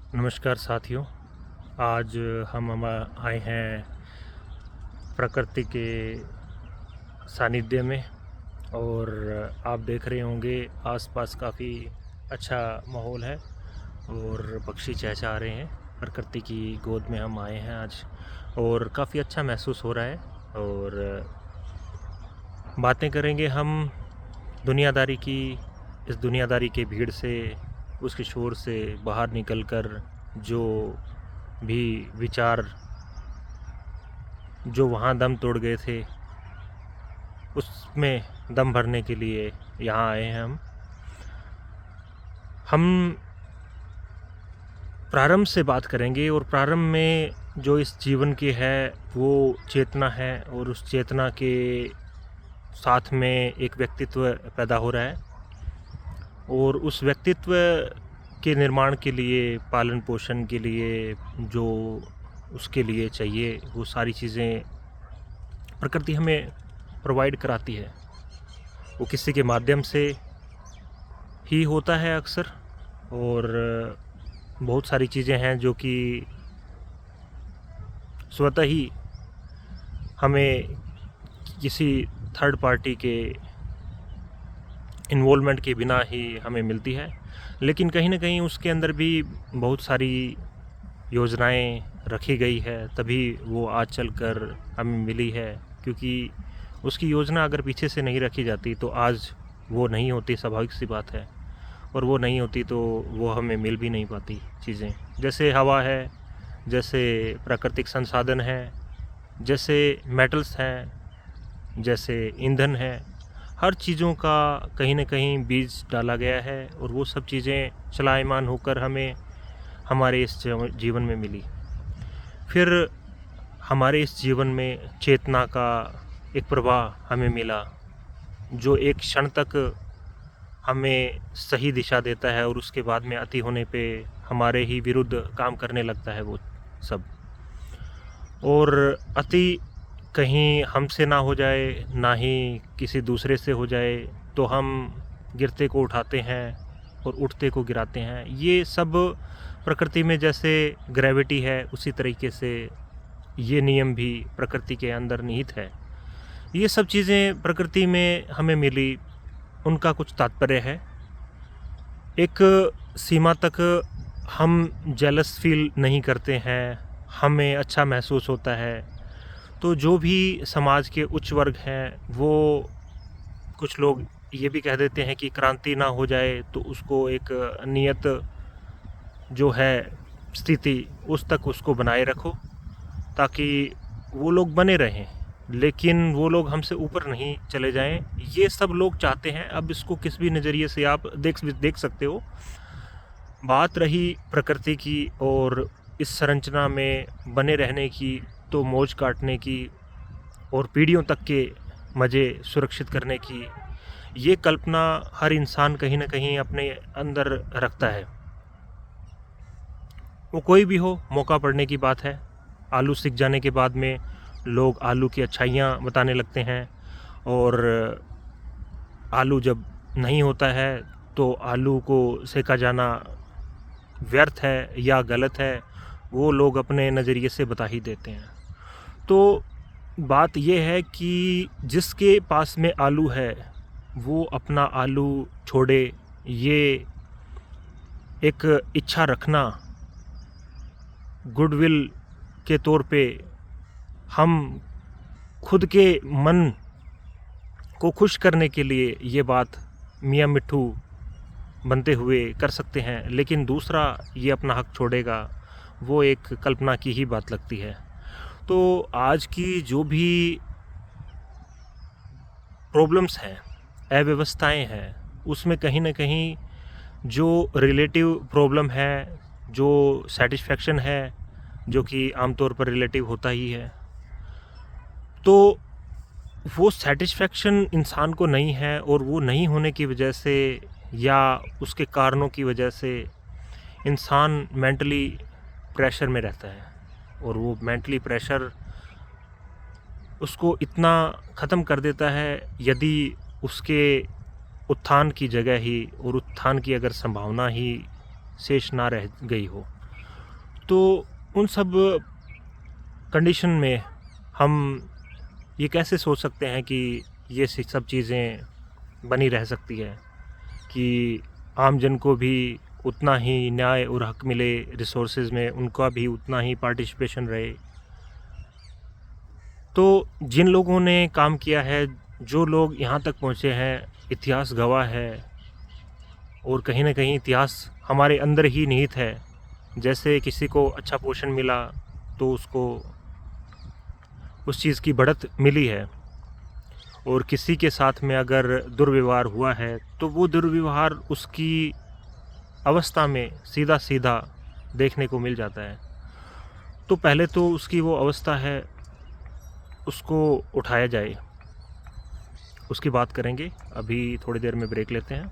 नमस्कार साथियों। आज हम आए हैं प्रकृति के सानिध्य में। और आप देख रहे होंगे आसपास काफ़ी अच्छा माहौल है और पक्षी चहचहा रहे हैं। प्रकृति की गोद में हम आए हैं आज और काफ़ी अच्छा महसूस हो रहा है। और बातें करेंगे हम दुनियादारी की। इस दुनियादारी के भीड़ से, उसके शोर से बाहर निकलकर जो भी विचार जो वहाँ दम तोड़ गए थे, उसमें दम भरने के लिए यहाँ आए हैं हम प्रारंभ से बात करेंगे। और प्रारंभ में जो इस जीवन की है वो चेतना है, और उस चेतना के साथ में एक व्यक्तित्व पैदा हो रहा है। और उस व्यक्तित्व के निर्माण के लिए, पालन पोषण के लिए जो उसके लिए चाहिए, वो सारी चीज़ें प्रकृति हमें प्रोवाइड कराती है। वो किसी के माध्यम से ही होता है अक्सर। और बहुत सारी चीज़ें हैं जो कि स्वतः ही हमें किसी थर्ड पार्टी के इन्वॉल्वमेंट के बिना ही हमें मिलती है। लेकिन कहीं ना कहीं उसके अंदर भी बहुत सारी योजनाएं रखी गई है, तभी वो आज चल कर हमें मिली है। क्योंकि उसकी योजना अगर पीछे से नहीं रखी जाती तो आज वो नहीं होती, स्वाभाविक सी बात है। और वो नहीं होती तो वो हमें मिल भी नहीं पाती चीज़ें। जैसे हवा है, जैसे प्राकृतिक संसाधन है, जैसे मेटल्स हैं, जैसे ईंधन है, हर चीज़ों का कहीं ना कहीं बीज डाला गया है। और वो सब चीज़ें चलायमान होकर हमें हमारे इस जीवन में मिली। फिर हमारे इस जीवन में चेतना का एक प्रवाह हमें मिला, जो एक क्षण तक हमें सही दिशा देता है और उसके बाद में अति होने पे हमारे ही विरुद्ध काम करने लगता है वो सब। और अति कहीं हमसे ना हो जाए, ना ही किसी दूसरे से हो जाए, तो हम गिरते को उठाते हैं और उठते को गिराते हैं। ये सब प्रकृति में जैसे ग्रेविटी है, उसी तरीके से ये नियम भी प्रकृति के अंदर निहित है। ये सब चीज़ें प्रकृति में हमें मिली, उनका कुछ तात्पर्य है। एक सीमा तक हम जेलस फील नहीं करते हैं, हमें अच्छा महसूस होता है। तो जो भी समाज के उच्च वर्ग हैं, वो कुछ लोग ये भी कह देते हैं कि क्रांति ना हो जाए तो उसको एक नियत जो है स्थिति, उस तक उसको बनाए रखो ताकि वो लोग बने रहें, लेकिन वो लोग हमसे ऊपर नहीं चले जाएं। ये सब लोग चाहते हैं। अब इसको किस भी नज़रिए से आप देख सकते हो। बात रही प्रकृति की और इस संरचना में बने रहने की, तो मौज काटने की और पीढ़ियों तक के मज़े सुरक्षित करने की, ये कल्पना हर इंसान कहीं ना कहीं अपने अंदर रखता है। वो कोई भी हो, मौका पड़ने की बात है। आलू सिक जाने के बाद में लोग आलू की अच्छाइयाँ बताने लगते हैं। और आलू जब नहीं होता है तो आलू को सेका जाना व्यर्थ है या गलत है, वो लोग अपने नज़रिए से बता ही देते हैं। तो बात ये है कि जिसके पास में आलू है वो अपना आलू छोड़े, ये एक इच्छा रखना गुडविल के तौर पे हम खुद के मन को खुश करने के लिए ये बात मियाँ मिट्ठू बनते हुए कर सकते हैं। लेकिन दूसरा ये अपना हक छोड़ेगा, वो एक कल्पना की ही बात लगती है। तो आज की जो भी प्रॉब्लम्स हैं, अव्यवस्थाएं हैं, उसमें कहीं ना कहीं जो रिलेटिव प्रॉब्लम है, जो सेटिस्फेक्शन है, जो कि आमतौर पर रिलेटिव होता ही है, तो वो सेटिस्फेक्शन इंसान को नहीं है। और वो नहीं होने की वजह से या उसके कारणों की वजह से इंसान मेंटली प्रेशर में रहता है। और वो मेंटली प्रेशर उसको इतना ख़त्म कर देता है, यदि उसके उत्थान की जगह ही और उत्थान की अगर संभावना ही शेष ना रह गई हो, तो उन सब कंडीशन में हम ये कैसे सोच सकते हैं कि ये सब चीज़ें बनी रह सकती है कि आम जन को भी उतना ही न्याय और हक मिले, रिसोर्सेज में उनका भी उतना ही पार्टिसिपेशन रहे। तो जिन लोगों ने काम किया है, जो लोग यहाँ तक पहुँचे हैं, इतिहास गवाह है और कहीं ना कहीं इतिहास हमारे अंदर ही निहित है। जैसे किसी को अच्छा पोषण मिला तो उसको उस चीज़ की बढ़त मिली है, और किसी के साथ में अगर दुर्व्यवहार हुआ है तो वो दुर्व्यवहार उसकी अवस्था में सीधा सीधा देखने को मिल जाता है। तो पहले तो उसकी वो अवस्था है, उसको उठाया जाए, उसकी बात करेंगे। अभी थोड़ी देर में ब्रेक लेते हैं।